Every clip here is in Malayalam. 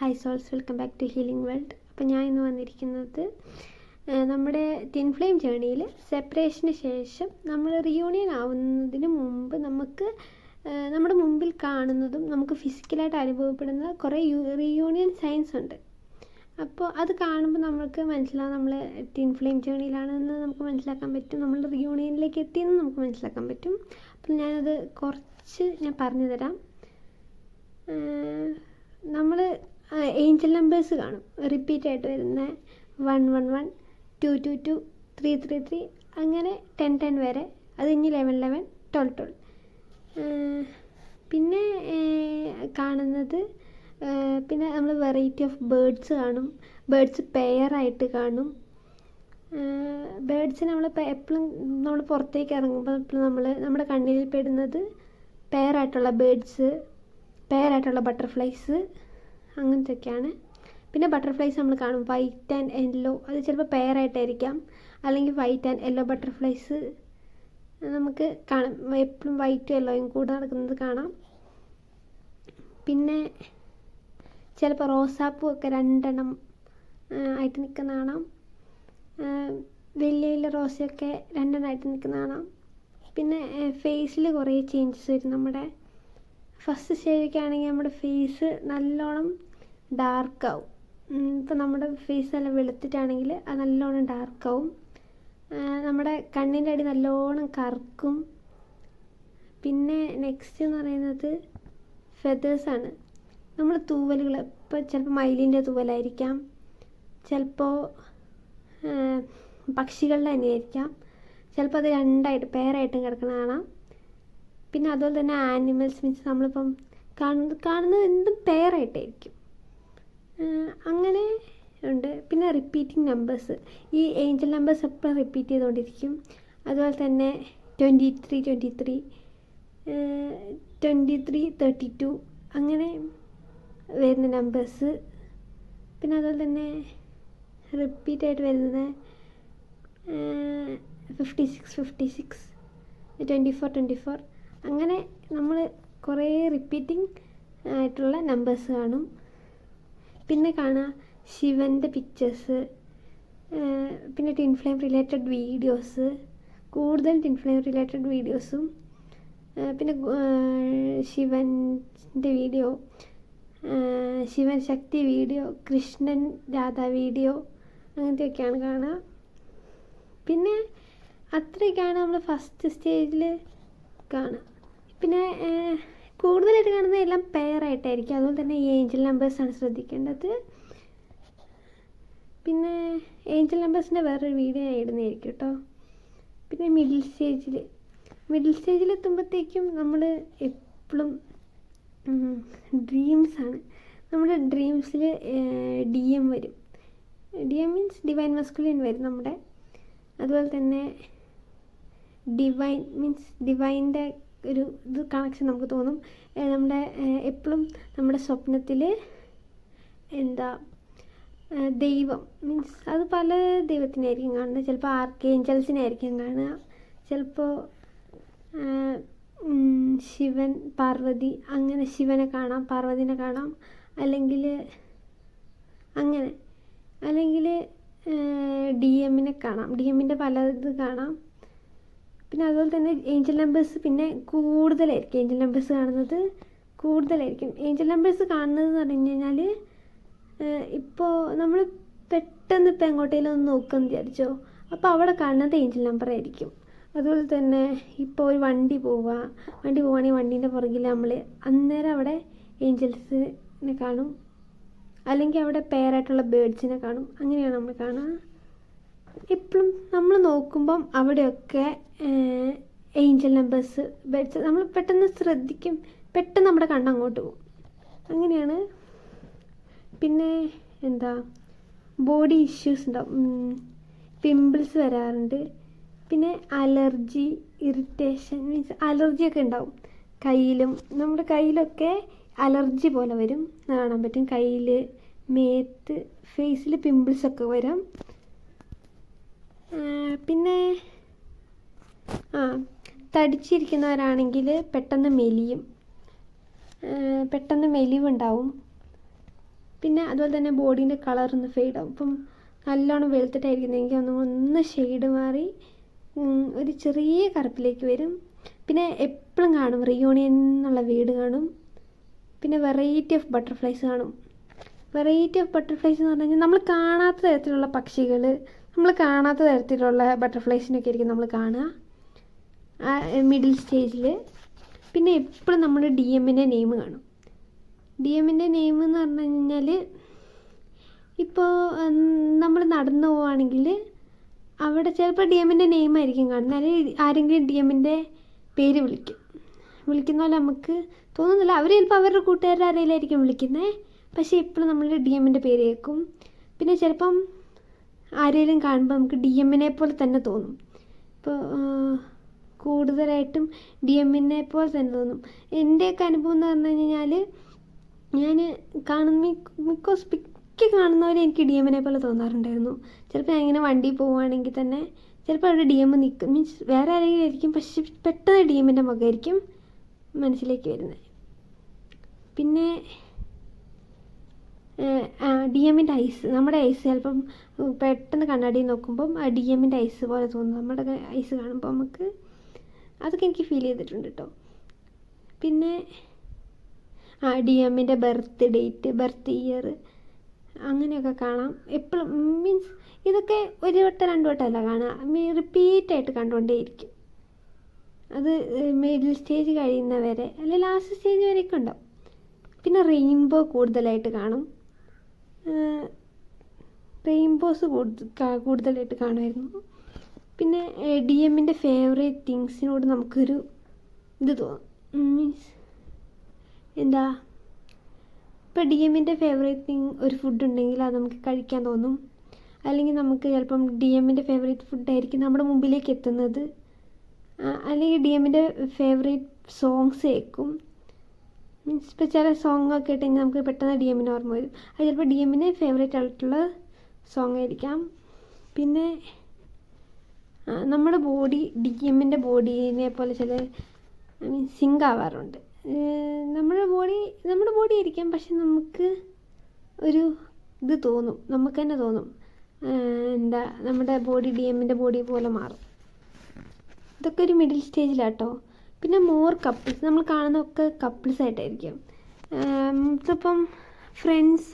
Hi souls, welcome back to healing world. അപ്പോൾ ഞാൻ ഇന്ന് വന്നിരിക്കുന്നത് നമ്മുടെ ട്വിൻ ഫ്ലെയിം ജേണിയിൽ സെപ്പറേഷന് ശേഷം നമ്മൾ റിയൂണിയൻ ആവുന്നതിന് മുമ്പ് നമുക്ക് നമ്മുടെ മുമ്പിൽ കാണുന്നതും നമുക്ക് ഫിസിക്കലായിട്ട് അനുഭവപ്പെടുന്ന കുറേ റിയൂണിയൻ സൈൻസ് ഉണ്ട്. അപ്പോൾ അത് കാണുമ്പോൾ നമുക്ക് മനസ്സിലാവും നമ്മൾ ട്വിൻ ഫ്ലെയിം ജേണിയിലാണെന്ന് നമുക്ക് മനസ്സിലാക്കാൻ പറ്റും, നമ്മൾ റിയൂണിയനിലേക്ക് എത്തിയെന്ന് നമുക്ക് മനസ്സിലാക്കാൻ പറ്റും. അപ്പോൾ ഞാനത് കുറച്ച് പറഞ്ഞു തരാം. നമ്മൾ ഏഞ്ചൽ നമ്പേഴ്സ് കാണും, റിപ്പീറ്റായിട്ട് വരുന്ന 111, 222, 333, അങ്ങനെ 1010 വരെ. അത് കഴിഞ്ഞ് 1111, 1212. പിന്നെ കാണുന്നത് പിന്നെ നമ്മൾ വെറൈറ്റി ഓഫ് ബേർഡ്സ് കാണും. ബേർഡ്സ് പെയറായിട്ട് കാണും. ബേർഡ്സ് നമ്മൾ എപ്പോഴും നമ്മൾ പുറത്തേക്ക് ഇറങ്ങുമ്പോൾ എപ്പോഴും നമ്മുടെ കണ്ണിൽ പെടുന്നത് പെയറായിട്ടുള്ള ബേർഡ്സ്, പെയറായിട്ടുള്ള ബട്ടർഫ്ലൈസ്, അങ്ങനത്തെയൊക്കെയാണ്. പിന്നെ ബട്ടർഫ്ലൈസ് നമ്മൾ കാണും വൈറ്റ് ആൻഡ് യെല്ലോ, അത് ചിലപ്പോൾ പെയറായിട്ടായിരിക്കാം, അല്ലെങ്കിൽ വൈറ്റ് ആൻഡ് യെല്ലോ ബട്ടർഫ്ലൈസ് നമുക്ക് കാണാം. എപ്പോഴും വൈറ്റും യെല്ലോയും കൂടെ നടക്കുന്നത് കാണാം. പിന്നെ ചിലപ്പോൾ റോസാപ്പൂ ഒക്കെ 2 എണ്ണം ആയിട്ട് നിൽക്കുന്ന കാണാം. വലിയ വലിയ റോസയൊക്കെ 2 എണ്ണമായിട്ട് നിൽക്കുന്ന കാണാം. പിന്നെ ഫേസിൽ കുറേ ചേഞ്ചസ് വരും. നമ്മുടെ ഫസ്റ്റ് സ്റ്റേജൊക്കെ ആണെങ്കിൽ നമ്മുടെ ഫേസ് നല്ലോണം ഡാർക്കാവും. ഇപ്പോൾ നമ്മുടെ ഫേസ് നല്ല വെളുത്തിട്ടാണെങ്കിൽ അത് നല്ലോണം ഡാർക്കാവും. നമ്മുടെ കണ്ണിൻ്റെ അടി നല്ലോണം കറുക്കും. പിന്നെ നെക്സ്റ്റ് എന്ന് പറയുന്നത് ഫെതേഴ്സാണ്. നമ്മൾ തൂവലുകൾ, ഇപ്പോൾ ചിലപ്പോൾ മയിലിൻ്റെ തൂവലായിരിക്കാം, ചിലപ്പോൾ പക്ഷികളുടെ തന്നെയായിരിക്കാം, ചിലപ്പോൾ അത് 2ആയിട്ട് പെയറായിട്ടും കിടക്കുന്ന കാണാം. പിന്നെ അതുപോലെ തന്നെ ആനിമൽസ് മീൻസ് നമ്മളിപ്പം കാണുന്നത് എന്തും പെയറായിട്ടായിരിക്കും, അങ്ങനെ ഉണ്ട്. പിന്നെ റിപ്പീറ്റിംഗ് നമ്പേഴ്സ്, ഈ ഏഞ്ചൽ നമ്പേഴ്സ് എപ്പോഴും റിപ്പീറ്റ് ചെയ്തുകൊണ്ടിരിക്കും. അതുപോലെ തന്നെ 23, 23, 23, 32 അങ്ങനെ വരുന്ന നമ്പേഴ്സ്. പിന്നെ അതുപോലെ തന്നെ റിപ്പീറ്റായിട്ട് വരുന്നത് 56, 56, 24, 24 അങ്ങനെ നമ്മൾ കുറേ റിപ്പീറ്റിംഗ് ആയിട്ടുള്ള നമ്പേഴ്സ് കാണും. പിന്നെ കാണുക ശിവൻ്റെ പിക്ചേഴ്സ്, പിന്നെ ട്വിൻ ഫ്ലെയിം റിലേറ്റഡ് വീഡിയോസ്, കൂടുതൽ ട്വിൻ ഫ്ലെയിം റിലേറ്റഡ് വീഡിയോസും, പിന്നെ ശിവൻ്റെ വീഡിയോ, ശിവൻ ശക്തി വീഡിയോ, കൃഷ്ണൻ രാധ വീഡിയോ, അങ്ങനത്തെയൊക്കെയാണ് കാണുക. പിന്നെ അത്രയൊക്കെയാണ് നമ്മൾ ഫസ്റ്റ് സ്റ്റേജിൽ കാണുക. പിന്നെ കൂടുതലായിട്ട് കാണുന്നത് എല്ലാം പെയറായിട്ടായിരിക്കും. അതുപോലെ തന്നെ ഈ ഏഞ്ചൽ നമ്പേഴ്സാണ് ശ്രദ്ധിക്കേണ്ടത്. പിന്നെ ഏഞ്ചൽ നമ്പേഴ്സിൻ്റെ വേറൊരു വീഡിയോ ഞാൻ ഇടുന്നതായിരിക്കും കേട്ടോ. പിന്നെ മിഡിൽ സ്റ്റേജിലെത്തുമ്പോഴത്തേക്കും നമ്മൾ എപ്പോഴും ഡ്രീംസാണ്. നമ്മുടെ ഡ്രീംസിൽ DM വരും. DM മീൻസ് ഡിവൈൻ മസ്കുലിൻ വരും നമ്മുടെ. അതുപോലെ തന്നെ ഡിവൈൻ മീൻസ് ഡിവൈൻ്റെ ഒരു ഇത് കണക്ഷൻ നമുക്ക് തോന്നും. നമ്മുടെ എപ്പോഴും നമ്മുടെ സ്വപ്നത്തിൽ ദൈവം മീൻസ് അത് പല ദൈവത്തിനായിരിക്കും കാണുന്നത്. ചിലപ്പോൾ ആർക്കേഞ്ചൽസിനായിരിക്കും കാണുക, ചിലപ്പോൾ ശിവൻ പാർവതി, അങ്ങനെ ശിവനെ കാണാം, പാർവതിനെ കാണാം, അല്ലെങ്കിൽ DMനെ കാണാം, DMൻ്റെ പല ഇത് കാണാം. പിന്നെ അതുപോലെ തന്നെ ഏഞ്ചൽ നമ്പേഴ്സ് പിന്നെ കൂടുതലായിരിക്കും. ഏഞ്ചൽ നമ്പേഴ്സ് കാണുന്നത് കൂടുതലായിരിക്കും. ഏഞ്ചൽ നമ്പേഴ്സ് കാണുന്നത് എന്ന് പറഞ്ഞു കഴിഞ്ഞാൽ ഇപ്പോൾ നമ്മൾ പെട്ടെന്ന് ഇപ്പോൾ എങ്ങോട്ടേലും ഒന്ന് നോക്കുമെന്ന് വിചാരിച്ചോ, അപ്പോൾ അവിടെ കാണുന്നത് ഏഞ്ചൽ നമ്പർ ആയിരിക്കും. അതുപോലെ തന്നെ ഇപ്പോൾ ഒരു വണ്ടി പോവുകയാണെങ്കിൽ വണ്ടീൻ്റെ പുറകിൽ നമ്മൾ അന്നേരം അവിടെ ഏഞ്ചൽസിനെ കാണും, അല്ലെങ്കിൽ അവിടെ പെയറായിട്ടുള്ള ബേർഡ്സിനെ കാണും. അങ്ങനെയാണ് നമ്മൾ കാണുക. എപ്പോഴും നമ്മൾ നോക്കുമ്പം അവിടെയൊക്കെ ഏഞ്ചൽ നമ്പേഴ്സ്, ബേർഡ്സ് നമ്മൾ പെട്ടെന്ന് ശ്രദ്ധിക്കും, പെട്ടെന്ന് നമ്മുടെ കണ്ണങ്ങോട്ട് പോകും. അങ്ങനെയാണ്. പിന്നെ ബോഡി ഇഷ്യൂസ് ഉണ്ടാവും, പിമ്പിൾസ് വരാറുണ്ട്. പിന്നെ അലർജി, ഇറിറ്റേഷൻ മീൻസ് അലർജിയൊക്കെ ഉണ്ടാവും കയ്യിലും. നമ്മുടെ കയ്യിലൊക്കെ അലർജി പോലെ വരും, കാണാൻ പറ്റും. കയ്യിൽ, മേത്ത്, ഫേസിൽ പിമ്പിൾസൊക്കെ വരും. പിന്നെ പിന്നെ അതുപോലെ തന്നെ ബോഡീൻ്റെ കളർ ഒന്ന് ഫെയ്ഡ് ആവും. ഇപ്പം നല്ലോണം വെളുത്തിട്ടായിരിക്കുന്നതെങ്കിൽ ഒന്ന് ഷെയ്ഡ് മാറി ഒരു ചെറിയ കറുപ്പിലേക്ക് വരും. പിന്നെ എപ്പോഴും കാണും റിയൂണിയൻ എന്നുള്ള വീട് കാണും. പിന്നെ വെറൈറ്റി ഓഫ് ബട്ടർഫ്ലൈസ് കാണും. വെറൈറ്റി ഓഫ് ബട്ടർഫ്ലൈസ് എന്ന് പറഞ്ഞു കഴിഞ്ഞാൽ നമ്മൾ കാണാത്ത തരത്തിലുള്ള പക്ഷികൾ, നമ്മൾ കാണാത്ത തരത്തിലുള്ള ബട്ടർഫ്ലൈസിനൊക്കെ ആയിരിക്കും നമ്മൾ കാണുക മിഡിൽ സ്റ്റേജിൽ. പിന്നെ എപ്പോഴും നമ്മൾ ഡി എമ്മിൻ്റെ നെയിം കാണും. ഡി എമ്മിൻ്റെ നെയിം എന്ന് പറഞ്ഞു കഴിഞ്ഞാൽ ഇപ്പോൾ നമ്മൾ നടന്നു പോവുകയാണെങ്കിൽ അവിടെ ചിലപ്പോൾ ഡി എമ്മിൻ്റെ നെയിം ആയിരിക്കും കാണുന്നത്, അല്ലെങ്കിൽ ആരെങ്കിലും ഡി എമ്മിൻ്റെ പേര് വിളിക്കുന്ന പോലെ നമുക്ക് തോന്നുന്നില്ല. അവർ ചിലപ്പോൾ അവരുടെ കൂട്ടുകാരുടെ ആരെയിലായിരിക്കും വിളിക്കുന്നത്, പക്ഷേ എപ്പോഴും നമ്മൾ ഡി എമ്മിൻ്റെ പേര് കേൾക്കും. പിന്നെ ചിലപ്പം ആരെങ്കിലും കാണുമ്പോൾ നമുക്ക് ഡി എമ്മിനെ പോലെ തന്നെ തോന്നും. ഇപ്പോൾ കൂടുതലായിട്ടും ഡി എമ്മിനെ പോലെ തന്നെ തോന്നും. എൻ്റെയൊക്കെ അനുഭവം എന്ന് പറഞ്ഞു കഴിഞ്ഞാൽ ഞാൻ മിക്ക കാണുന്നവരെ എനിക്ക് ഡി എമ്മിനെ പോലെ തോന്നാറുണ്ടായിരുന്നു. ചിലപ്പോൾ ഞാൻ ഇങ്ങനെ വണ്ടി പോവുകയാണെങ്കിൽ തന്നെ ചിലപ്പോൾ അവിടെ ഡി എം നിൽക്കും, മീൻസ് വേറെ ആരെങ്കിലും ആയിരിക്കും, പക്ഷെ പെട്ടെന്ന് ഡി എമ്മിൻ്റെ മുഖമായിരിക്കും മനസ്സിലേക്ക് വരുന്നത്. പിന്നെ ഡി എമ്മിൻ്റെ ഐസ്, നമ്മുടെ ഐസ് ചിലപ്പം പെട്ടെന്ന് കണ്ണാടി നോക്കുമ്പം ഡി എമ്മിൻ്റെ ഐസ് പോലെ തോന്നും. നമ്മുടെ ഐസ് കാണുമ്പോൾ നമുക്ക് അതൊക്കെ എനിക്ക് ഫീൽ ചെയ്തിട്ടുണ്ട് കേട്ടോ. പിന്നെ ഡി എമ്മിൻ്റെ ബർത്ത് ഡേറ്റ്, ബർത്ത് ഇയർ അങ്ങനെയൊക്കെ കാണാം എപ്പോഴും. മീൻസ് ഇതൊക്കെ ഒരു വട്ടം രണ്ട് വട്ടമല്ല കാണുക, റിപ്പീറ്റായിട്ട് കണ്ടുകൊണ്ടേയിരിക്കും. അത് മിഡിൽ സ്റ്റേജ് കഴിയുന്നവരെ അല്ലെങ്കിൽ ലാസ്റ്റ് സ്റ്റേജ് വരെയൊക്കെ ഉണ്ടാവും. പിന്നെ റെയിൻബോ കൂടുതലായിട്ട് കാണും. റെയിൻബോസ് കൂടുതലായിട്ട് കാണുമായിരുന്നു. പിന്നെ ഡി എമ്മിൻ്റെ ഫേവറേറ്റ് തിങ്സിനോട് നമുക്കൊരു ഇത് തോന്നും. മീൻസ് എന്താ, ഇപ്പോൾ ഡി എമ്മിൻ്റെ ഫേവറേറ്റ് തിങ് ഒരു ഫുഡ് ഉണ്ടെങ്കിൽ അത് നമുക്ക് കഴിക്കാൻ തോന്നും. അല്ലെങ്കിൽ നമുക്ക് ചിലപ്പം ഡി എമ്മിൻ്റെ ഫേവറേറ്റ് ഫുഡായിരിക്കും നമ്മുടെ മുമ്പിലേക്ക് എത്തുന്നത്. അല്ലെങ്കിൽ ഡി എമ്മിൻ്റെ ഫേവറേറ്റ് സോങ്സ് കേൾക്കും. മീൻസ് ഇപ്പോൾ ചില സോങ്ങൊക്കെ ഇട്ടുകഴിഞ്ഞാൽ നമുക്ക് പെട്ടെന്ന് ഡി എമ്മിന് ഓർമ്മ വരും. അത് ചിലപ്പോൾ ഡി എമ്മിന് ഫേവറേറ്റ് ആയിട്ടുള്ള സോങ് ആയിരിക്കാം. പിന്നെ നമ്മുടെ ബോഡി ഡി എമ്മിൻ്റെ ബോഡീനെ പോലെ ചില സിങ്ക് ആവാറുണ്ട്. നമ്മുടെ ബോഡി ആയിരിക്കാം, പക്ഷെ നമുക്ക് ഒരു ഇത് തോന്നും, നമുക്ക് തന്നെ തോന്നും എന്താ നമ്മുടെ ബോഡി ഡി എമ്മിൻ്റെ ബോഡി പോലെ മാറും. ഇതൊക്കെ ഒരു മിഡിൽ സ്റ്റേജിലാട്ടോ. പിന്നെ മോർ കപ്പിൾസ്, നമ്മൾ കാണുന്നതൊക്കെ കപ്പിൾസ് ആയിട്ടായിരിക്കും. ഇതിപ്പം ഫ്രണ്ട്സ്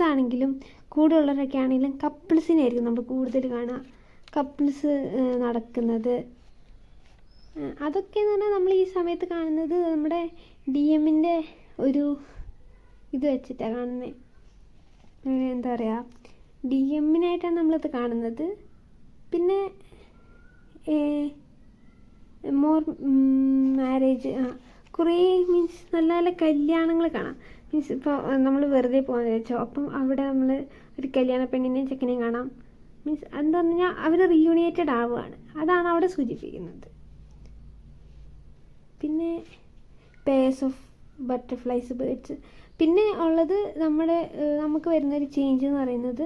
ആണെങ്കിലും കൂടെ ഉള്ളവരൊക്കെ ആണെങ്കിലും കപ്പിൾസിനായിരിക്കും നമ്മൾ കൂടുതൽ കാണുക, കപ്പിൾസ് നടക്കുന്നത്. അതൊക്കെയെന്ന് പറഞ്ഞാൽ നമ്മൾ ഈ സമയത്ത് കാണുന്നത് നമ്മുടെ ഡി എമ്മിൻ്റെ ഒരു ഇത് വെച്ചിട്ടാണ് കാണുന്നത്. എന്താ പറയുക, ഡി എമ്മിനായിട്ടാണ് നമ്മളിത് കാണുന്നത്. പിന്നെ മോർ മാരേജ്, കുറേ മീൻസ് നല്ല നല്ല കല്യാണങ്ങൾ കാണാം. മീൻസ് ഇപ്പോൾ നമ്മൾ വെറുതെ പോകാൻ വെച്ചോ, അപ്പം അവിടെ നമ്മൾ ഒരു കല്യാണ പെണ്ണിനെയും ചെക്കനെയും കാണാം. മീൻസ് എന്താ പറഞ്ഞാൽ അവർ റീയൂണിയേറ്റഡ് ആവുകയാണ്, അതാണ് അവിടെ സൂചിപ്പിക്കുന്നത്. പിന്നെ പേഴ്സ് ഓഫ് ബട്ടർഫ്ലൈസ്, ബേർഡ്സ്. പിന്നെ ഉള്ളത് നമുക്ക് വരുന്നൊരു ചേഞ്ച് എന്ന് പറയുന്നത്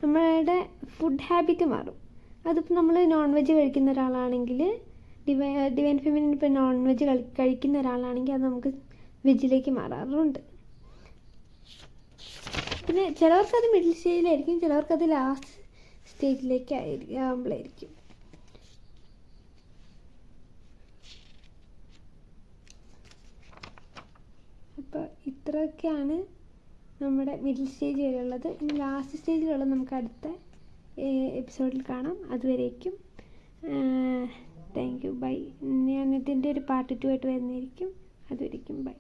നമ്മളുടെ ഫുഡ് ഹാബിറ്റ് മാറും. അതിപ്പോൾ നമ്മൾ നോൺ വെജ് കഴിക്കുന്ന ഒരാളാണെങ്കിൽ ഡിവൈൻ ഫെമിനിൻ ഇപ്പോൾ നോൺ വെജ് കഴിക്കുന്ന ഒരാളാണെങ്കിൽ അത് നമുക്ക് വെജിലേക്ക് മാറാറുണ്ട്. പിന്നെ ചിലവർക്കത് മിഡിൽ സ്റ്റേജിലായിരിക്കും, ചിലവർക്കത് ലാസ്റ്റ് സ്റ്റേജിലേക്ക് ആകുമ്പോഴായിരിക്കും. അപ്പോൾ ഇത്രയൊക്കെയാണ് നമ്മുടെ മിഡിൽ സ്റ്റേജ് വരെയുള്ളത്. ഇനി ലാസ്റ്റ് സ്റ്റേജിലുള്ളത് നമുക്ക് അടുത്ത എപ്പിസോഡിൽ കാണാം. അതുവരേക്കും താങ്ക് യു, ബൈ. ഞാൻ ഇതിൻ്റെ ഒരു പാർട്ട് 2 ആയിട്ട് വരുന്നതായിരിക്കും. അതുവരേക്കും ബൈ.